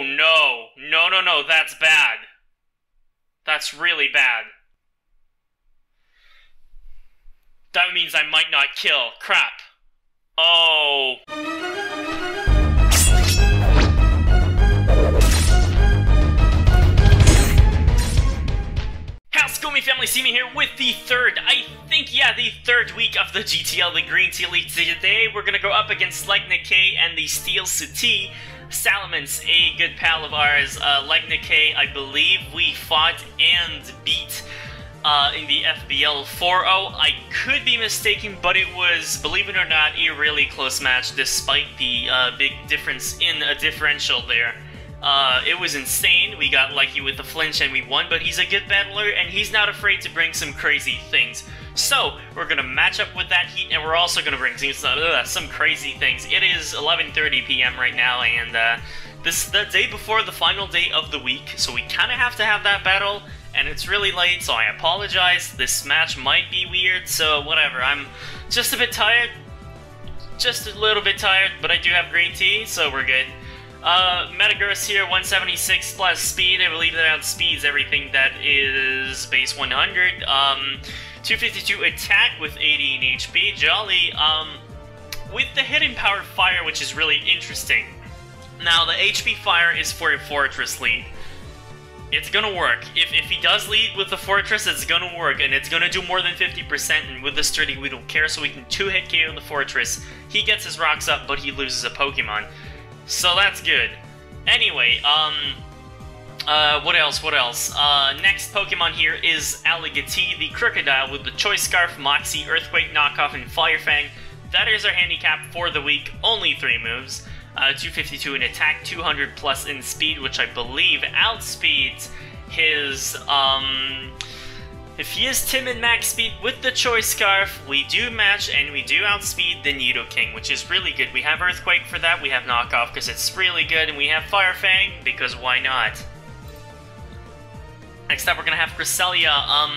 Oh no. No, no, no, that's bad. That's really bad. That means I might not kill. Crap. Oh. How's it going, my family? C.Mea here with the third week of the GTL, the Green Tea League. Today we're gonna go up against Legna K and the CiTea Salamence, a good pal of ours. Legna K, I believe we fought and beat in the FBL 4-0. I could be mistaken, but it was, believe it or not, a really close match despite the big difference in a differential there. It was insane. We got lucky with the flinch and we won, but he's a good battler and he's not afraid to bring some crazy things. So, we're gonna match up with that heat and we're also gonna bring some crazy things. It is 11:30 p.m. right now, and this is the day before the final day of the week, so we kinda have to have that battle, and it's really late, so I apologize. This match might be weird, so whatever. I'm just a bit tired. Just a little bit tired, but I do have green tea, so we're good. Metagross here, 176 plus speed. I believe that outspeeds everything that is base 100. 252 attack with 80 in HP. Jolly, with the hidden power fire, which is really interesting. Now, the HP fire is for a fortress lead. It's gonna work. If he does lead with the fortress, it's gonna work, and it's gonna do more than 50%, and with the sturdy, we don't care, so we can 2-hit KO the fortress. He gets his rocks up, but he loses a Pokemon. So that's good. Anyway, what else? Next Pokemon here is Alligator, the Crocodile with the Choice Scarf, Moxie, Earthquake, Knockoff, and Fire Fang. That is our handicap for the week. Only 3 moves. 252 in attack, 200 plus in speed, which I believe outspeeds his, if he is timid max speed with the Choice Scarf, we do match and we do outspeed the Nidoking, which is really good. We have Earthquake for that, we have Knockoff because it's really good, and we have Fire Fang because why not? Next up, we're gonna have Cresselia,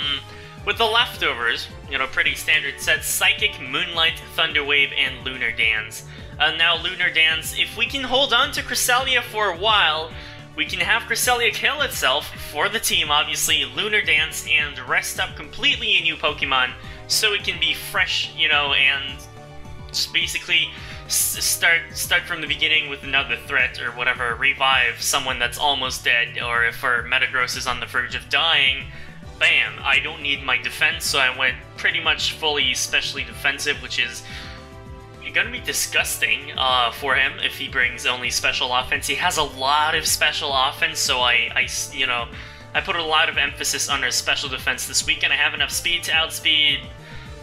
with the leftovers, you know, pretty standard sets: Psychic, Moonlight, Thunder Wave, and Lunar Dance. Now, Lunar Dance, if we can hold on to Cresselia for a while, we can have Cresselia kill itself for the team, obviously, Lunar Dance, and rest up completely a new Pokemon, so it can be fresh, you know, and just basically start from the beginning with another threat or whatever, revive someone that's almost dead, or if our Metagross is on the verge of dying, bam, I don't need my defense, so I went pretty much fully specially defensive, which is gonna be disgusting for him if he brings only special offense. He has a lot of special offense, so I put a lot of emphasis on his special defense this week, and I have enough speed to outspeed.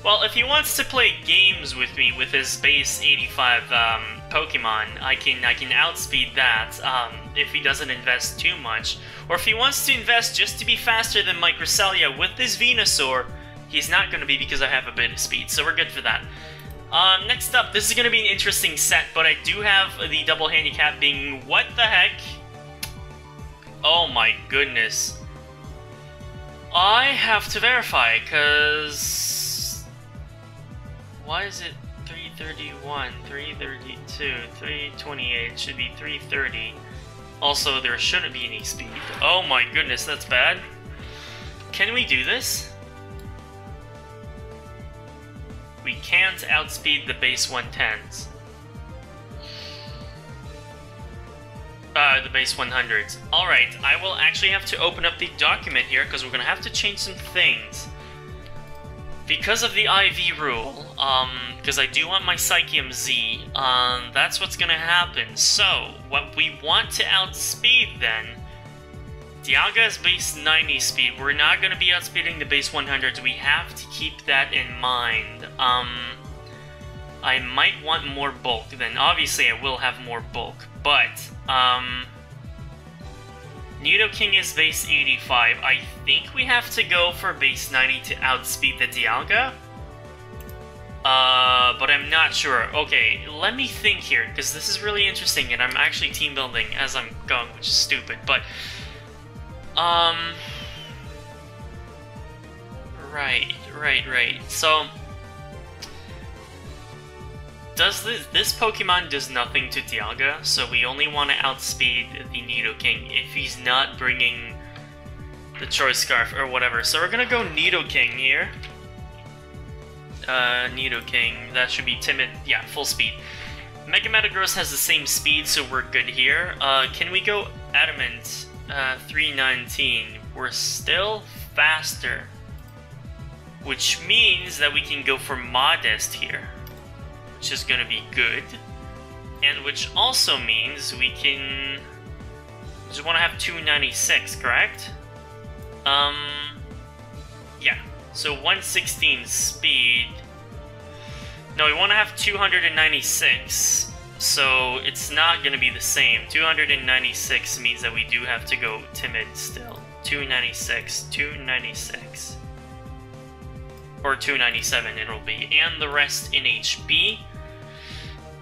Well, if he wants to play games with me with his base 85 Pokemon, I can outspeed that if he doesn't invest too much. Or if he wants to invest just to be faster than my Cresselia with this Venusaur, he's not going to be because I have a bit of speed, so we're good for that. Next up, this is going to be an interesting set, but I do have the double handicap being, what the heck? Oh my goodness. I have to verify, because why is it 331, 332, 328, it should be 330. Also, there shouldn't be any speed. Oh my goodness, that's bad. Can we do this? We can't outspeed the base 110s. The base 100s. Alright, I will actually have to open up the document here because we're going to have to change some things. Because of the IV rule, because I do want my Psychium Z, that's what's going to happen. So, what we want to outspeed then, Dialga is base 90 speed. We're not going to be outspeeding the base 100s. We have to keep that in mind. I might want more bulk. Then obviously I will have more bulk. But, Nidoking is base 85. I think we have to go for base 90 to outspeed the Dialga. But I'm not sure. Okay, let me think here, because this is really interesting, and I'm actually team building as I'm going, which is stupid, but right. So, This Pokemon does nothing to Dialga, so we only want to outspeed the Nidoking if he's not bringing the Choice Scarf or whatever. So we're gonna go Nidoking here. Nidoking, that should be timid, yeah, full speed. Mega Metagross has the same speed, so we're good here. Can we go Adamant? 319. We're still faster, which means that we can go for Modest here, which is gonna be good, and which also means we can just want to have 296, correct? Yeah. So 116 speed. No, we want to have 296. So it's not going to be the same. 296 means that we do have to go timid still. 296, 296. Or 297 it'll be. And the rest in HP.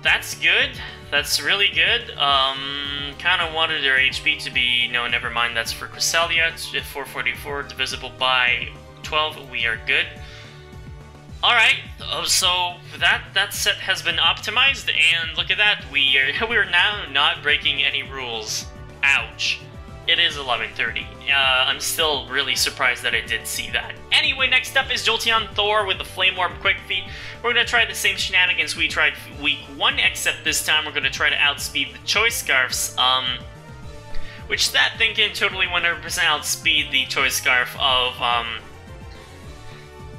That's good. That's really good. Kind of wanted their HP to be... No, never mind. That's for Cresselia. 444 divisible by 12. We are good. Alright, so that set has been optimized, and look at that, we're now not breaking any rules. Ouch. It is 11:30. I'm still really surprised that I did see that. Anyway, next up is Jolteon Thor with the Flame Orb Quick Feet. We're going to try the same shenanigans we tried week 1, except this time we're going to try to outspeed the Choice Scarfs, which that thing can totally 100% outspeed the Choice Scarf of,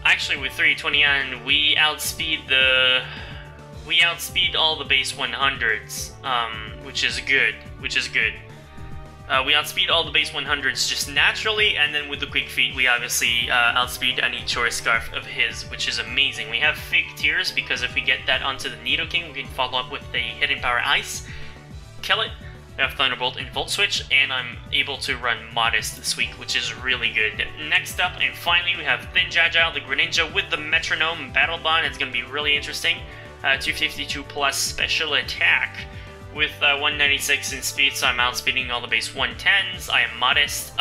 actually, with 329, we outspeed all the base 100s, which is good. We outspeed all the base 100s just naturally, and then with the Quick Feet, we obviously outspeed any Choice Scarf of his, which is amazing. We have Fake Tears, because if we get that onto the Nidoking, we can follow up with the Hidden Power Ice, kill it. We have Thunderbolt and Volt Switch, and I'm able to run Modest this week, which is really good. Next up, and finally, we have Thin Jagile, the Greninja, with the Metronome Battle Bond. It's going to be really interesting. 252 plus special attack with 196 in speed, so I'm outspeeding all the base 110s. I am Modest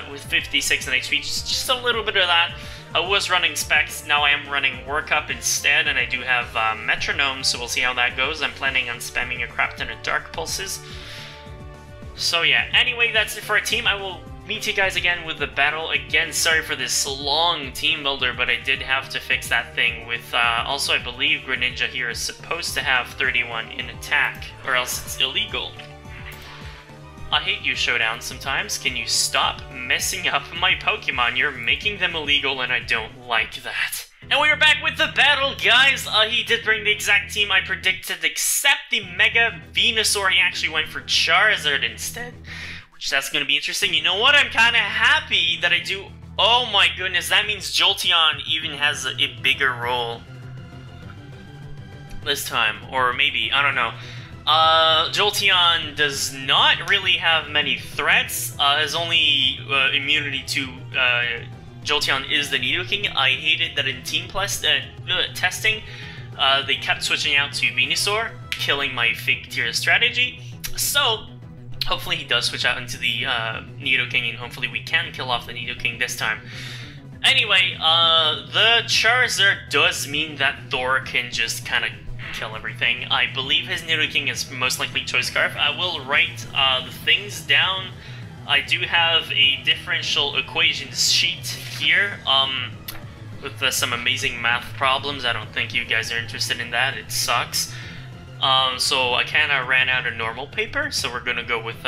with 56 in HP, just a little bit of that. I was running Specs, now I am running Workup instead, and I do have Metronome, so we'll see how that goes. I'm planning on spamming a crap ton of Dark Pulses. So yeah, anyway, that's it for our team. I will meet you guys again with the battle. Again, sorry for this long team builder, but I did have to fix that thing with, also I believe Greninja here is supposed to have 31 in attack, or else it's illegal. I hate you, Showdown, sometimes. Can you stop messing up my Pokemon? You're making them illegal, and I don't like that. And we are back with the battle, guys! He did bring the exact team I predicted, except the Mega Venusaur. He actually went for Charizard instead, which that's going to be interesting. You know what? I'm kind of happy that I do... Oh my goodness, that means Jolteon even has a bigger role this time. Or maybe, I don't know. Jolteon does not really have many threats. His only immunity to... Jolteon is the Nidoking. I hated that in Team Plus testing, they kept switching out to Venusaur, killing my Fake Tear strategy. So, hopefully he does switch out into the Nidoking, and hopefully we can kill off the Nidoking this time. Anyway, the Charizard does mean that Thor can just kind of kill everything. I believe his Nidoking is most likely Choice Scarf. I will write the things down. I do have a differential equations sheet here, with some amazing math problems. I don't think you guys are interested in that, it sucks. So I kinda ran out of normal paper, so we're gonna go with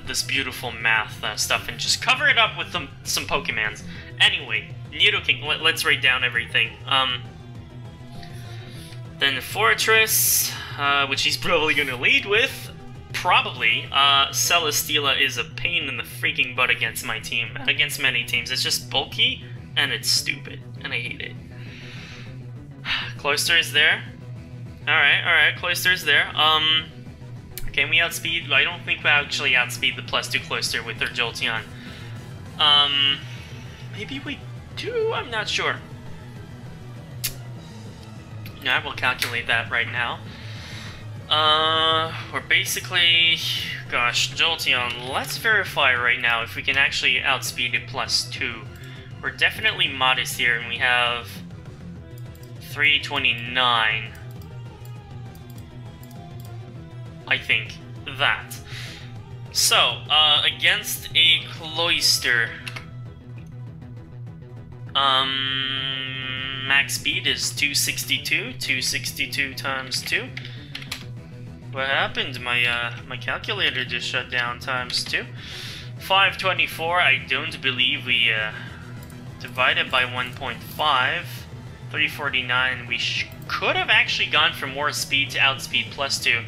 this beautiful math stuff and just cover it up with some Pokemons. Anyway, Nidoking, let's write down everything. Then Fortress, which he's probably gonna lead with. Probably, Celesteela is a pain in the freaking butt against my team, and against many teams. It's just bulky, and it's stupid, and I hate it. Cloyster is there. Alright, Cloyster is there. Can we outspeed? I don't think we actually outspeed the +2 Cloyster with their Jolteon. Maybe we do? I'm not sure. I will calculate that right now. We're basically... Gosh, Jolteon, let's verify right now if we can actually outspeed it +2. We're definitely Modest here, and we have 329. I think. That. So, against a Cloister, max speed is 262. 262 times 2. What happened? My calculator just shut down. Times 2. 524. I don't believe we divided by 1.5. 349. We could have actually gone from more speed to outspeed plus 2.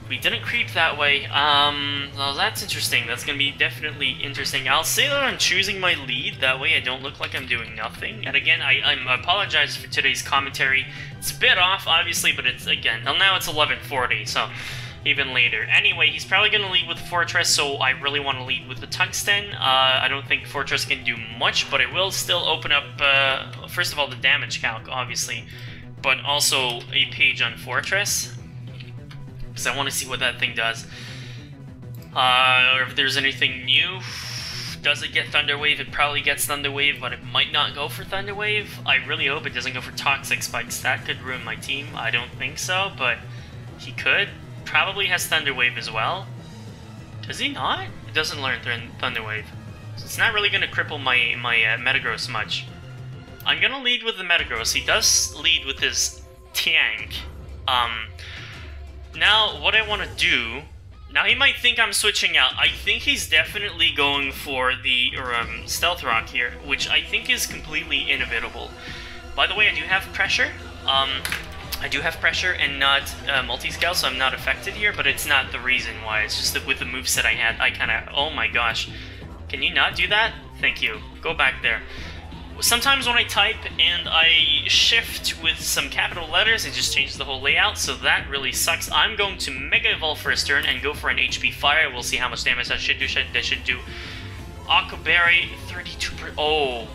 We didn't creep that way. Well, that's interesting. That's gonna be definitely interesting. I'll say that I'm choosing my lead. That way I don't look like I'm doing nothing. And again, I apologize for today's commentary. It's a bit off, obviously, but it's, again, well, now it's 11:40, so even later. Anyway, he's probably gonna lead with Fortress, so I really want to lead with the Tungsten. I don't think Fortress can do much, but it will still open up, first of all, the damage calc, obviously, but also a page on Fortress. Because I want to see what that thing does. Or if there's anything new. Does it get Thunder Wave? It probably gets Thunder Wave, but it might not go for Thunder Wave. I really hope it doesn't go for Toxic Spikes. That could ruin my team. I don't think so, but he could. Probably has Thunder Wave as well. Does he not? It doesn't learn Thunder Wave. So it's not really going to cripple my Metagross much. I'm going to lead with the Metagross. He does lead with his Tank. Now, what I want to do... Now, he might think I'm switching out. I think he's definitely going for the Stealth Rock here, which I think is completely inevitable. By the way, I do have Pressure. I do have Pressure and not Multi-Scale, so I'm not affected here, but it's not the reason why. It's just that with the moveset I had, I kind of... Oh my gosh. Can you not do that? Thank you. Go back there. Sometimes when I type and I shift with some capital letters, it just changes the whole layout, so that really sucks. I'm going to Mega Evolve first turn and go for an HP Fire. We'll see how much damage that should do. That should do Aqua Berry, 32%. Oh.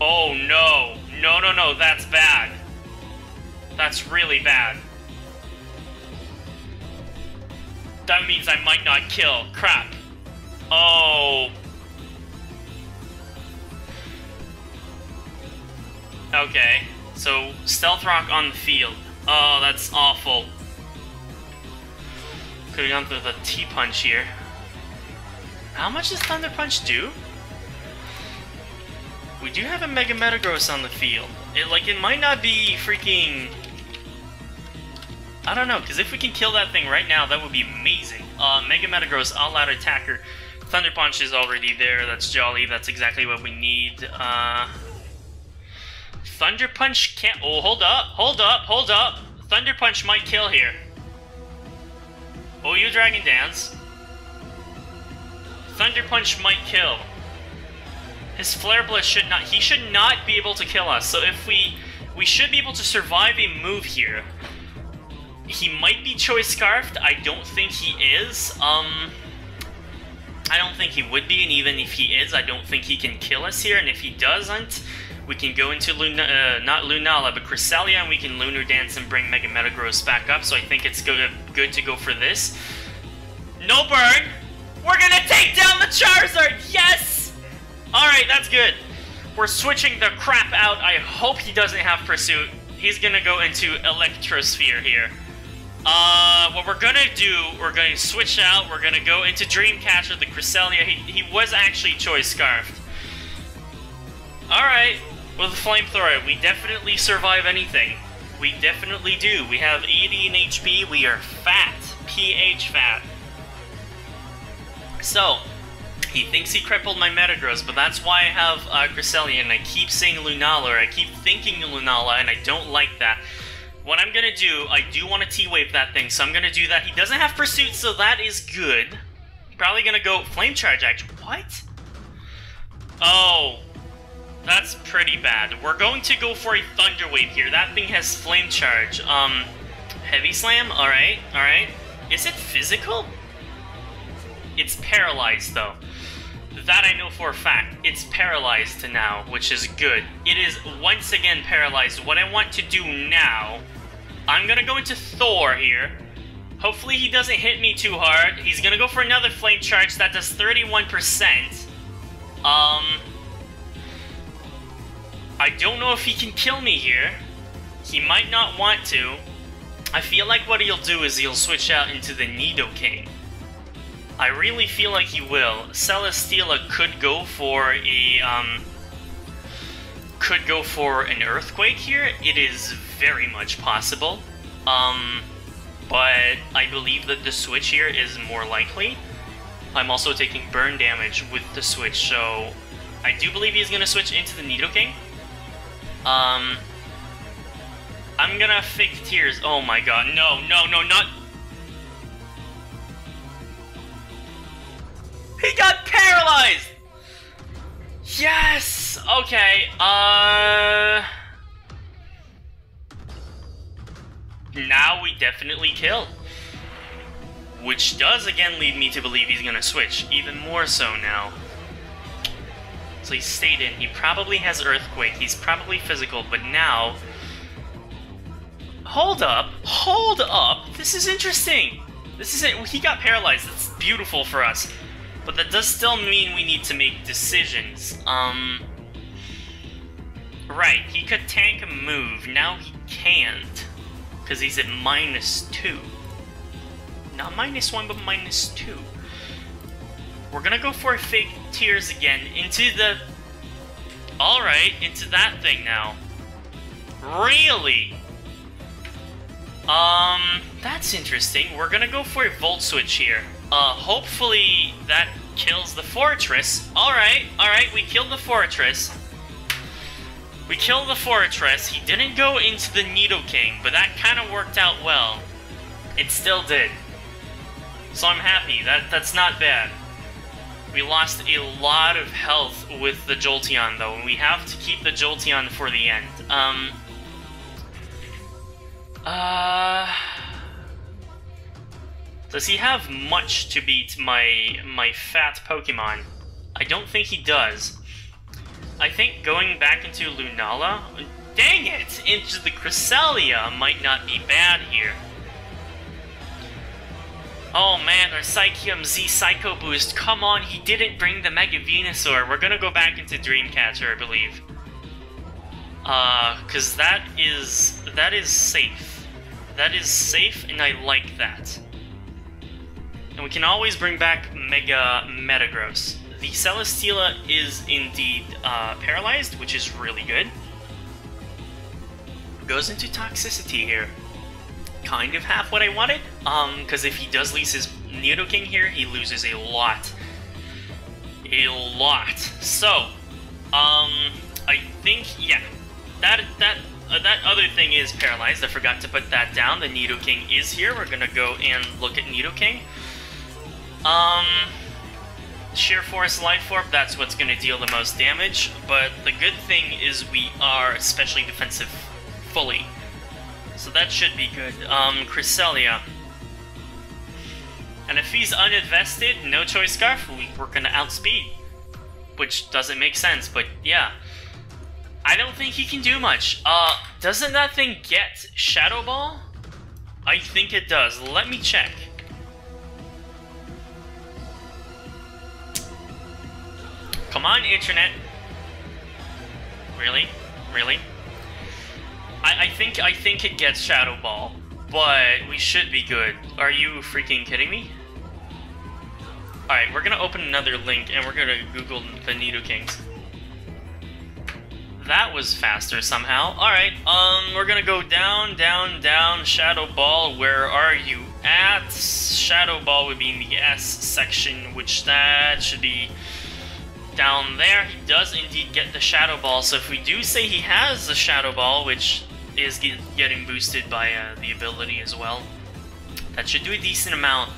Oh no. No, no, no, that's bad. That's really bad. That means I might not kill. Crap. Oh. Okay, so Stealth Rock on the field. Oh, that's awful. Could've gone through the T-Punch here. How much does Thunder Punch do? We do have a Mega Metagross on the field. It might not be freaking... I don't know, because if we can kill that thing right now, that would be amazing. Mega Metagross, all-out attacker. Thunder Punch is already there, that's jolly, that's exactly what we need. Thunder Punch can't... Oh, hold up, hold up, hold up. Thunder Punch might kill here. Oh, you Dragon Dance. Thunder Punch might kill. His Flare Blitz should not... He should not be able to kill us. So if we should be able to survive a move here. He might be Choice Scarfed. I don't think he is. I don't think he would be, and even if he is, I don't think he can kill us here. And if he doesn't... We can go into not Lunala, but Cresselia, and we can Lunar Dance and bring Mega Metagross back up, so I think it's good to go for this. No burn! We're gonna take down the Charizard! Yes! Alright, that's good. We're switching the crap out. I hope he doesn't have Pursuit. He's gonna go into Electrosphere here. What we're gonna do, we're gonna switch out, we're gonna go into Dreamcatcher, the Cresselia. He was actually Choice Scarfed. Alright. With a Flamethrower, we definitely survive anything. We definitely do. We have 80 in HP, we are fat. PH fat. So, he thinks he crippled my Metagross, but that's why I have Cresselia, and I keep saying Lunala, or I keep thinking Lunala, and I don't like that. What I'm gonna do, I do want to T-Wave that thing, so I'm gonna do that. He doesn't have Pursuit, so that is good. Probably gonna go Flame Charge, actually. What? Oh... That's pretty bad. We're going to go for a Thunder Wave here. That thing has Flame Charge. Heavy Slam? Alright, alright. Is it physical? It's paralyzed, though. That I know for a fact. It's paralyzed now, which is good. It is once again paralyzed. What I want to do now... I'm gonna go into Thor here. Hopefully he doesn't hit me too hard. He's gonna go for another Flame Charge. That does 31%. I don't know if he can kill me here. He might not want to. I feel like what he'll do is he'll switch out into the Nidoking. I really feel like he will. Celesteela could go for a, could go for an Earthquake here. It is very much possible. But I believe that the switch here is more likely. I'm also taking burn damage with the switch, so I do believe he's gonna switch into the Nidoking. I'm gonna fake tears. Oh my god, no, no, no, not... He got paralyzed! Yes! Okay, now we definitely kill. Which does again lead me to believe he's gonna switch, even more so now. So he stayed in. He probably has Earthquake. He's probably physical, but now... Hold up. Hold up. This is interesting. This is it. He got paralyzed. That's beautiful for us. But that does still mean we need to make decisions. Right. He could tank a move. Now he can't. Because he's at -2. Not -1, but -2. We're gonna go for fake tears again into the... Alright, into that thing now. Really? That's interesting. We're gonna go for a Volt Switch here. Hopefully that kills the Fortress. Alright, alright, we killed the Fortress. We killed the Fortress. He didn't go into the Nidoking, but that kind of worked out well. It still did. So I'm happy. That's not bad. We lost a lot of health with the Jolteon, though, and we have to keep the Jolteon for the end. Does he have much to beat my fat Pokemon? I don't think he does. I think going back into Lunala... Dang it! Into the Cresselia might not be bad here. Oh man, our Psychium Z Psycho Boost. Come on, he didn't bring the Mega Venusaur. We're gonna go back into Dreamcatcher, I believe. Cause that is safe. That is safe, and I like that. And we can always bring back Mega Metagross. The Celesteela is indeed paralyzed, which is really good. Goes into Toxicity here. Kind of half what I wanted, because if he does lose his Nidoking here, he loses a lot. A lot. So, I think, yeah, that other thing is paralyzed. I forgot to put that down. The Nidoking is here. We're gonna go and look at Nidoking. Sheer Force Life Orb, that's what's gonna deal the most damage, but the good thing is we are especially defensive fully. So that should be good. Cresselia. And if he's uninvested, no Choice Scarf, we're gonna outspeed. Which doesn't make sense, but yeah. I don't think he can do much. Doesn't that thing get Shadow Ball? I think it does. Let me check. Come on, Internet. Really? Really? I think it gets Shadow Ball, but we should be good. Are you freaking kidding me? Alright, we're gonna open another link and we're gonna Google the Nidokings. That was faster somehow. Alright, we're gonna go down, down, down, Shadow Ball, where are you at? Shadow Ball would be in the S section, which that should be down there. He does indeed get the Shadow Ball, so if we do say he has the Shadow Ball, which is getting boosted by the ability as well, that should do a decent amount,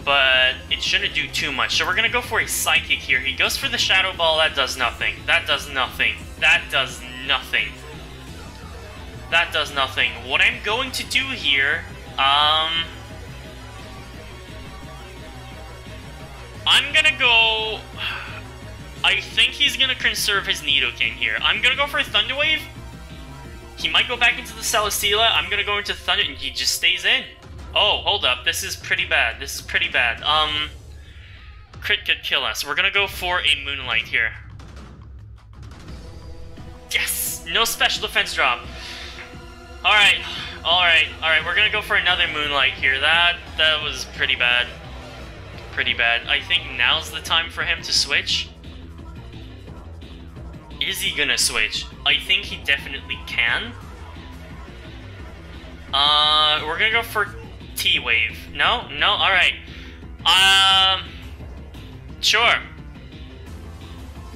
but it shouldn't do too much. So we're gonna go for a Psychic here. He goes for the Shadow Ball, that does nothing. That does nothing. That does nothing. That does nothing. What I'm going to do here, I'm gonna go... I think he's gonna conserve his Nidoking here. I'm gonna go for a Thunder Wave. He might go back into the Celesteela. I'm gonna go into Thunder, and he just stays in. Oh, hold up. This is pretty bad. This is pretty bad. Crit could kill us. We're gonna go for a Moonlight here. Yes! No special defense drop. Alright, alright, alright, we're gonna go for another Moonlight here. That was pretty bad. Pretty bad. I think now's the time for him to switch. Is he gonna switch? I think he definitely can. We're gonna go for T-Wave. No? No? Alright. Sure.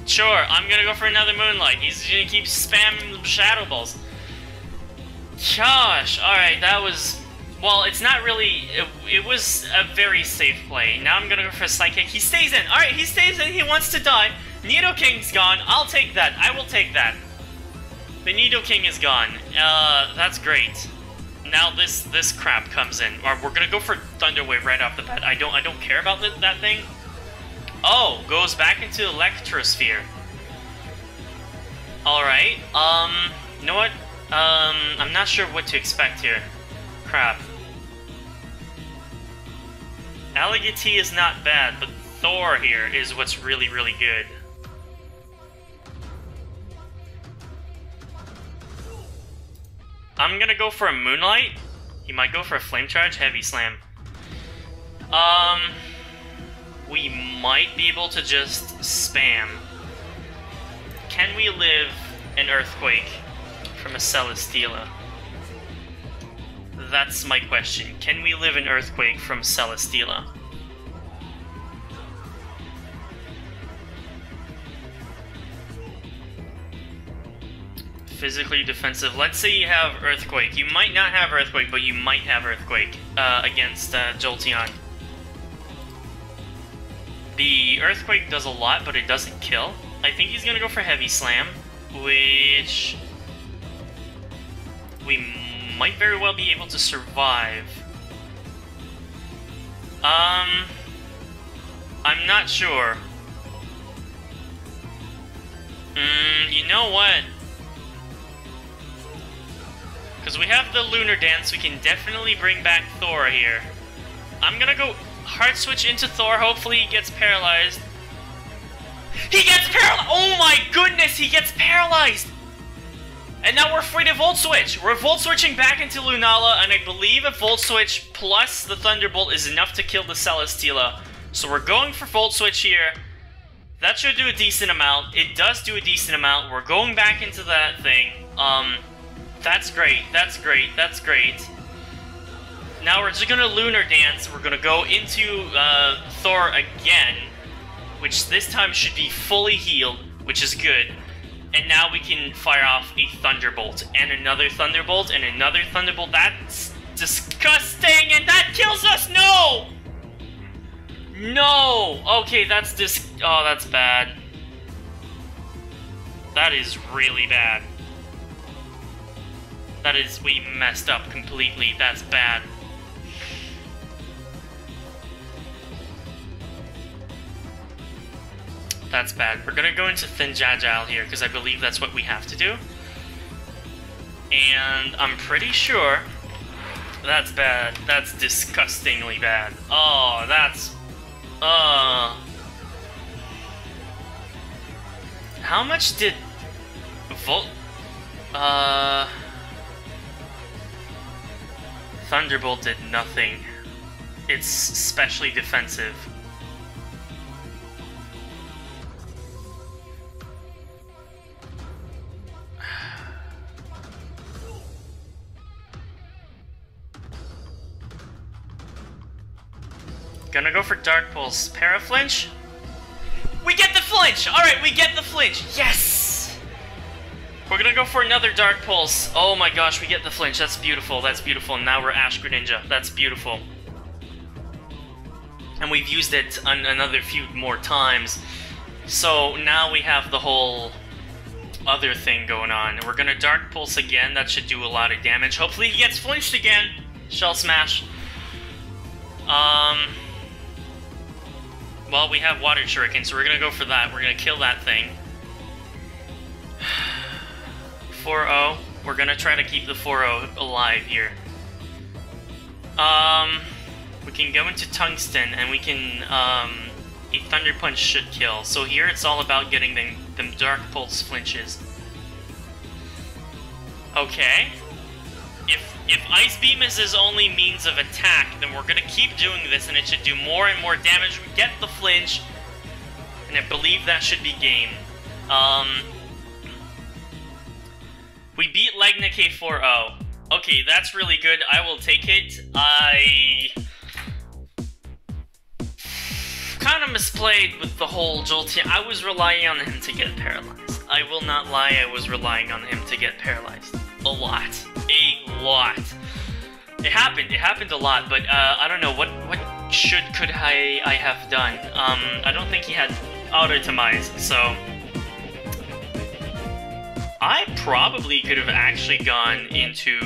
Sure, I'm gonna go for another Moonlight. He's gonna keep spamming Shadow Balls. Gosh, alright, that was... Well, it's not really... It was a very safe play. Now I'm gonna go for a Psychic. He stays in! Alright, he stays in, he wants to die. Nidoking's gone. I'll take that. I will take that. The Nidoking is gone. That's great. Now this crap comes in. Or we're gonna go for Thunder Wave right off the bat. I don't care about that thing. Oh, goes back into Electrosphere. Alright, you know what? I'm not sure what to expect here. Crap. Alligator is not bad, but Thor here is what's really, really good. I'm gonna go for a Moonlight. He might go for a Flame Charge, Heavy Slam. We might be able to just spam. Can we live an Earthquake from a Celesteela? That's my question. Can we live an Earthquake from Celesteela? Physically defensive. Let's say you have Earthquake. You might not have Earthquake, but you might have Earthquake against Jolteon. The Earthquake does a lot, but it doesn't kill. I think he's gonna go for Heavy Slam, which we might very well be able to survive. I'm not sure. You know what? Because we have the Lunar Dance, we can definitely bring back Thor here. I'm gonna go Hard Switch into Thor, hopefully he gets paralyzed. He gets paralyzed! Oh my goodness, he gets paralyzed! And now we're free to Volt Switch! We're Volt Switching back into Lunala, and I believe a Volt Switch plus the Thunderbolt is enough to kill the Celesteela. So we're going for Volt Switch here. That should do a decent amount. It does do a decent amount. We're going back into that thing. That's great, that's great, that's great. Now we're just gonna Lunar Dance. We're gonna go into Thor again, which this time should be fully healed, which is good. And now we can fire off a Thunderbolt, and another Thunderbolt, and another Thunderbolt. That's disgusting, and that kills us! No! No! Okay, that's oh, that's bad. That is really bad. That is, we messed up completely. That's bad. That's bad. We're gonna go into Thin Jagile here, because I believe that's what we have to do. And I'm pretty sure that's bad. That's disgustingly bad. Oh, that's... How much did... Thunderbolt did nothing. It's specially defensive. Gonna go for Dark Pulse. Paraflinch? We get the flinch! Alright, we get the flinch! Yes! We're gonna go for another Dark Pulse. Oh my gosh, we get the flinch. That's beautiful, that's beautiful. Now we're Ash Greninja. That's beautiful. And we've used it another few more times. So now we have the whole other thing going on. We're gonna Dark Pulse again. That should do a lot of damage. Hopefully he gets flinched again. Shell Smash. Well, we have Water Shuriken, so we're gonna go for that. We're gonna kill that thing. 4-0. We're gonna try to keep the 4-0 alive here. We can go into Tungsten, and we can, a Thunder Punch should kill. So here it's all about getting them Dark Pulse flinches. Okay. if Ice Beam is his only means of attack, then we're gonna keep doing this, and it should do more and more damage. We get the flinch, and I believe that should be game. We beat Legna K 4-0. Okay, that's really good. I will take it. I kind of misplayed with the whole Jolteon. I was relying on him to get paralyzed. I will not lie, I was relying on him to get paralyzed. A lot. A lot. It happened a lot, but I don't know, what could I have done? I don't think he had auto-demise, so I probably could have actually gone into...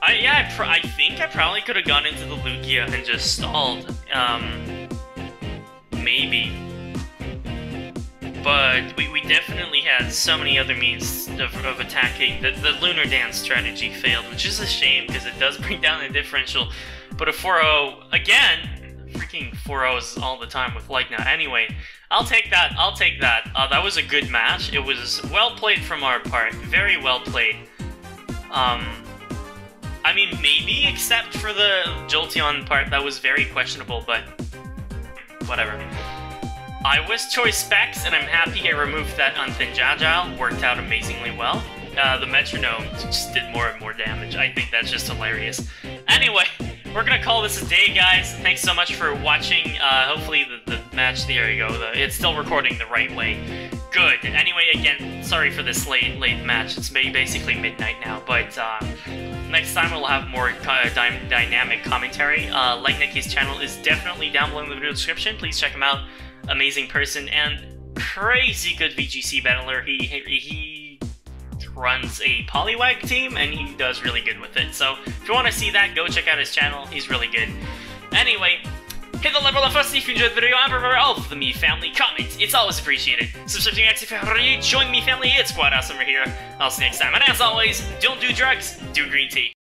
I think I probably could have gone into the Lugia and just stalled. Maybe. But we definitely had so many other means of attacking. The Lunar Dance strategy failed, which is a shame because it does bring down the differential. But a 4-0, again, freaking 4-0s all the time with Legna. Anyway, I'll take that, I'll take that. That was a good match. It was well played from our part, very well played. I mean, maybe, except for the Jolteon part, that was very questionable, but whatever. I was choice specs, and I'm happy I removed that Unthin Jajile. Worked out amazingly well. The Metronome just did more and more damage. I think that's just hilarious. Anyway, we're gonna call this a day, guys. Thanks so much for watching. Hopefully the match, there you go. It's still recording the right way. Good. Anyway, again, sorry for this late match. It's basically midnight now, but next time we'll have more dynamic commentary. Legna K's channel is definitely down below in the video description. Please check him out. Amazing person and crazy good VGC battler. He runs a Poliwag team and he does really good with it. So if you want to see that, go check out his channel. He's really good. Anyway, hit the level of us if you enjoyed the video. I'm for all of the Me family. Comment, it's always appreciated. Subscribe to MeaX if you're join Me family. It's quite awesome right here. I'll see you next time. And as always, don't do drugs, do green tea.